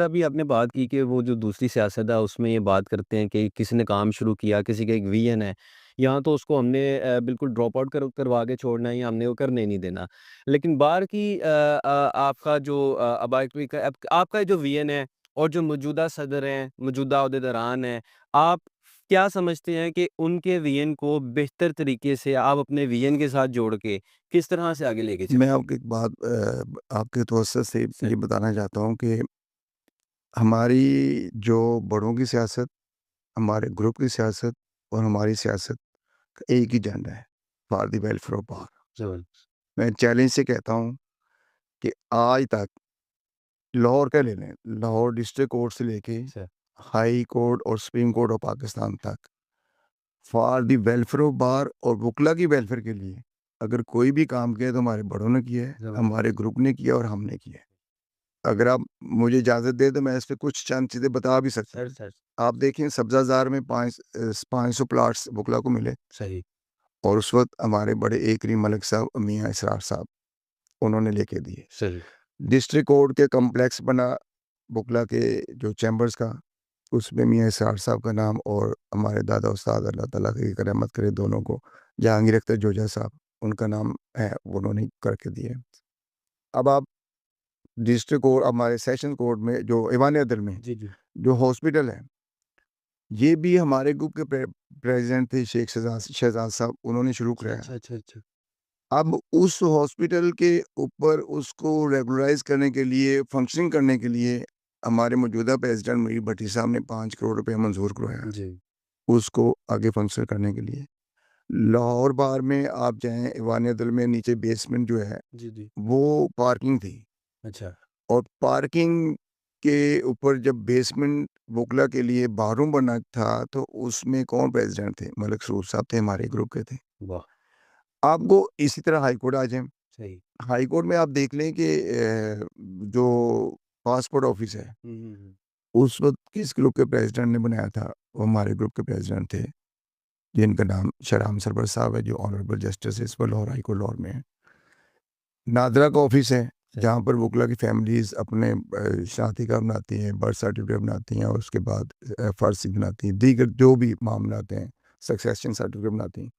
अभी आपने बात की कि वो जो दूसरी सियासत है उसमें ये बात करते हैं कि किसी ने काम शुरू किया, किसी का एक विज़न है, यहाँ तो उसको हमने बिल्कुल ड्रॉप आउट करवा के छोड़ना है या हमने वो करने नहीं देना। लेकिन बाहर की आपका जो अबाइटरी का आपका जो विज़न है और जो मौजूदा सदर हैं, मौजूदा ओहदेदारान हैं, आप क्या समझते हैं कि उनके विज़न को बेहतर तरीके से आप अपने विज़न के साथ जोड़ के किस तरह से आगे लेके मैं चलेंगे? आपको एक बात आपके तवज्जो से सर ये बताना चाहता हूँ कि हमारी जो बड़ों की सियासत, हमारे ग्रुप की सियासत और हमारी सियासत का एक ही एजेंडा है, for the welfare of all. ज़बरदस्त। मैं चैलेंज से कहता हूँ कि आज तक लाहौर का ले लें, लाहौर डिस्ट्रिक्ट कोर्ट से लेके सर हाई कोर्ट और सुप्रीम कोर्ट ऑफ पाकिस्तान तक, फॉर द वेलफेयर ऑफ बार और वकला की वेलफेयर के लिए अगर कोई भी काम किया तो हमारे बड़ों ने किया है, ज़बरदस्त। हमारे ग्रुप ने किया और हमने किया है। अगर आप मुझे इजाज़त दें तो मैं इस पे कुछ चंद चीज़ें बता भी सकता सर हूँ। सर आप देखें सब्ज़ाज़ार में 500 प्लॉट्स वकला को मिले सही। और उस वक़्त हमारे बड़े एक करीम मलिक साहब, मियाँ इसरार साहब उन्होंने लेके दिए। सही। डिस्ट्रिक्ट कोर्ट के कॉम्प्लेक्स बना वकला के जो चैम्बर्स का, उसमें मियाँ इसरार साहब का नाम और हमारे दादा उस्ताद अल्लाह ताला की रहमत करे दोनों को, जहांगीर अख्तर जोजा साहब उनका नाम है, उन्होंने करके दिए। अब आप डिस्ट्रिक्ट कोर्ट हमारे सेशन कोर्ट में जो ईवान अदल में जी, जी। जो हॉस्पिटल है, ये भी हमारे ग्रुप के प्रेज़िडेंट थे शेख शहज़ाद साहब, उन्होंने शुरू अच्छा, कराया। अच्छा, अच्छा, अच्छा। अब उस हॉस्पिटल के ऊपर उसको रेगुलराइज़ करने के लिए, फंक्शनिंग करने के लिए हमारे मौजूदा प्रेज़िडेंट मुनीर भट्टी साहब ने 5 करोड़ रुपए मंज़ूर करवाया, जी। उसको आगे फंक्शन करने के लिए। लाहौर बार में आप जाएँ, ईवान अदल में नीचे बेसमेंट जो है, जी, जी। वो पार्किंग थी अच्छा। और पार्किंग के ऊपर जब बेसमेंट वोकला के लिए बाथरूम बना था, तो उसमें कौन प्रेज़िडेंट थे? मलिक सरूर साहब थे, हमारे ग्रुप के थे। वाह! आपको इसी तरह हाई कोर्ट आ जाएँ, सही। हाई कोर्ट में आप देख लें कि जो पासपोर्ट ऑफ़िस है, हुँ, हुँ, हुँ। उस वक़्त किस ग्रुप के प्रेज़िडेंट ने बनाया था? वो हमारे ग्रुप के प्रेज़िडेंट थे, जिनका नाम शहराम सरवर साहब है, जो ऑनरेबल जस्टिस इस पर लाहौर हाई कोर्ट लाहौर में है। नादरा का ऑफ़िस है, सही। जहाँ पर वोकला की फ़ैमिलीज़ अपने शादी का बनाती हैं, बर्थ सर्टिफ़िकेट बनाती हैं और उसके बाद फ़र्ज़ी बनाती हैं, दीगर जो भी मामलात हैं, सक्सेशन सर्टिफ़िकेट बनाती हैं।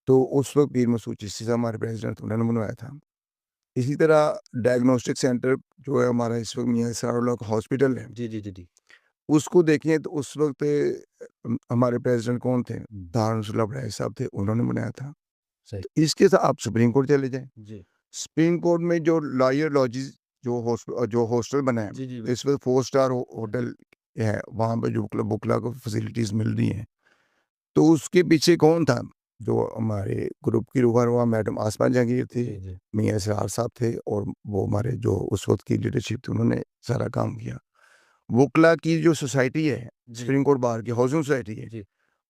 तो उस वक़्त पीर मसूद चिश्ती साहब हमारे प्रेज़िडेंट थे, उन्होंने बनवाया था। इसी तरह डायग्नोस्टिक सेंटर जो है हमारा इस वक़्त मियाँ इसरार का हॉस्पिटल है, जी, जी, जी, जी। उसको देखें तो उस वक़्त हमारे प्रेज़िडेंट कौन थे? दारुल रसूल अब्राही साहब थे, उन्होंने बनाया था। सही। तो इसके साथ आप सुप्रीम कोर्ट चले जाएँ। जी। सुप्रीम कोर्ट में जो लॉयर लॉजेस जो हॉस्टल बना है, जी, जी। इस वक़्त 4 स्टार होटल है, वहाँ पे जो बुकला बुकला को फैसिलिटीज़ मिल रही हैं। तो उसके पीछे कौन था? जो हमारे ग्रुप की रूबरुआ मैडम आसमा जहांगीर थी, जी, जी। मियाँ इसरार साहब थे और वो हमारे जो उस वक़्त की लीडरशिप थी, उन्होंने सारा काम किया। वोकला की जो सोसाइटी है, जी, सुप्रीम कोर्ट बार की हाउसिंग सोसाइटी है, जी।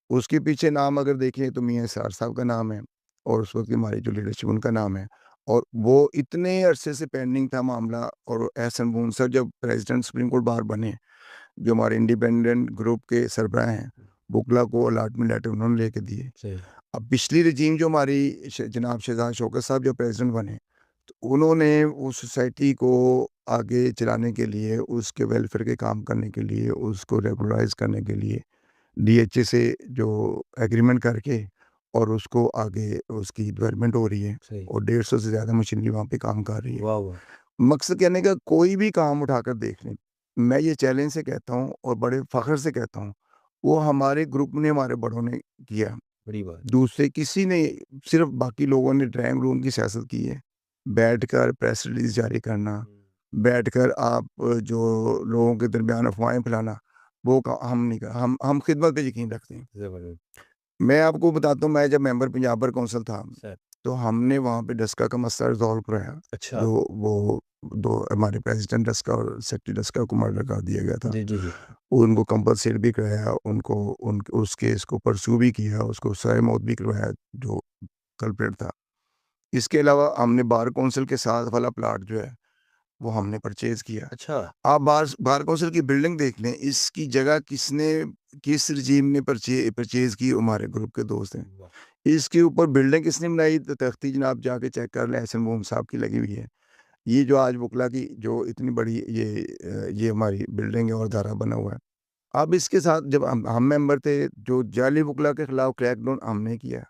उसके पीछे नाम अगर देखें तो मियाँ इसरार साहब का नाम है और उस वक़्त की हमारी जो लीडरशिप उनका नाम है और वो इतने अरसे से पेंडिंग था मामला और एहसन मून सर जब प्रेज़िडेंट सुप्रीम कोर्ट बार बने, जो हमारे इंडिपेंडेंट ग्रुप के सरबराह हैं, बुकला को अलॉटमेंट लेटर उन्होंने लेके दिए। सही। अब पिछली रजीम जो हमारी जनाब शहजाद शौकत साहब जो प्रेज़िडेंट बने, तो उन्होंने उस सोसाइटी को आगे चलाने के लिए, उसके वेलफेयर के काम करने के लिए, उसको रेगुलराइज़ करने के लिए डीएचए से जो एग्रीमेंट करके और उसको आगे उसकी डेवलपमेंट हो रही है सही। और 150 से ज़्यादा मशीनरी वहाँ पे काम कर रही है। वाह, वाह! मकसद कहने का कोई भी काम उठाकर देख लें, मैं ये चैलेंज से कहता हूँ और बड़े फ़ख्र से कहता हूँ, वो हमारे ग्रुप ने, हमारे बड़ों ने किया। बड़ी बात। दूसरे किसी ने सिर्फ़ बाकी लोगों ने ड्राइंग रूम की सियासत की है। बैठकर प्रेस रिलीज़ जारी करना, हुँ। बैठकर आप जो लोगों के दरमियान अफ़वाहें फैलाना, वो हम नहीं कर हम खिदमत पे यकीन रखते हैं। ज़बरदस्त। मैं आपको बताता हूँ, मैं जब मेंबर पंजाब बार काउंसिल था, सर तो हमने वहाँ पे डस्का का मसला रिज़ॉल्व कराया। अच्छा। जो वो 2 हमारे प्रेसिडेंट डस्का और सेक्रेटरी डस्का को मर्डर कर दिया गया था। जी, जी, जी। उनको कंपल्सेट भी कराया, उनको उस केस को परस्यू भी किया, उसको सज़ाए मौत भी करवाया जो कल्प्रिट था। इसके अलावा हमने बार काउंसिल के साथ वाला प्लॉट जो है, वो हमने परचेज़ किया। अच्छा। आप बार बार काउंसिल की बिल्डिंग देख लें, इसकी जगह किस रजीम ने परचेज़ की, हमारे ग्रुप के दोस्त हैं। वाह! इसके ऊपर बिल्डिंग किसने बनाई? तो तख्ती जनाब जाके चेक कर लें, एहसन मोहम्मद साहब की लगी हुई है। ये जो आज वकला की जो इतनी बड़ी ये हमारी बिल्डिंग है और अदारा बना हुआ है। अब इसके साथ जब हम मेंबर थे, जो जाली वकला के खिलाफ क्रैकडाउन हमने किया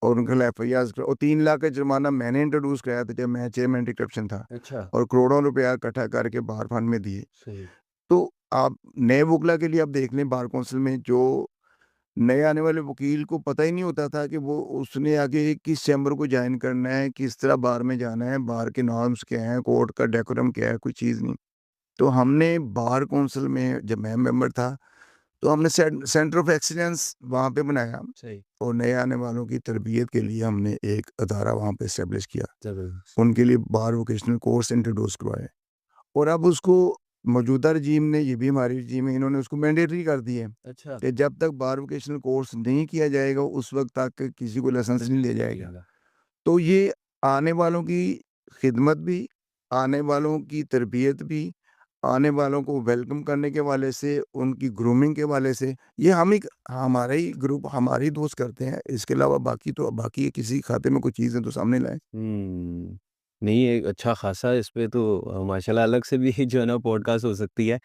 और उनके खिलाफ एफआईआर्स और 3 लाख का जुर्माना मैंने इंट्रोड्यूस कराया था जब मैं चेयरमैन एंटी करप्शन था अच्छा, और करोड़ों रुपया इकट्ठा करके बार फंड में दिए। सही। तो आप नए वकला के लिए आप देख लें बार काउंसिल में जो नए आने वाले वकील को पता ही नहीं होता था कि वो उसने आगे किस चैम्बर को जॉइन करना है, किस तरह बार में जाना है, बार के नॉर्म्स क्या हैं, कोर्ट का डेकोरम क्या है, कोई चीज़ नहीं। तो हमने बार काउंसिल में जब मैं मेंबर था, तो हमने सेंटर ऑफ एक्सीलेंस वहाँ पे बनाया सही, और नए आने वालों की तरबियत के लिए हमने एक अदारा वहाँ पे एस्टेब्लिश किया। ज़बरदस्त। उनके लिए बार वोकेशनल कोर्स इंट्रोड्यूस करवाए और अब उसको मौजूदा रजीम ने, ये भी हमारी रजीम है, इन्होंने उसको मैंडेटरी कर दी है अच्छा, कि जब तक बार वोकेशनल कोर्स नहीं किया जाएगा, उस वक़्त तक किसी को लाइसेंस नहीं दिया नहीं जाएगा। मिलेगा। तो ये आने वालों की खिदमत भी, आने वालों की तरबियत भी, आने वालों को वेलकम करने के हवाले से, उनकी ग्रूमिंग के हवाले से, ये हम एक हमारा ही ग्रुप, हमारे ही दोस्त करते हैं। इसके अलावा बाकी किसी खाते में कोई चीज़ है तो सामने लाएँ। नहीं, एक अच्छा खासा इस पे तो माशाल्लाह अलग से भी जो है ना पॉडकास्ट हो सकती है।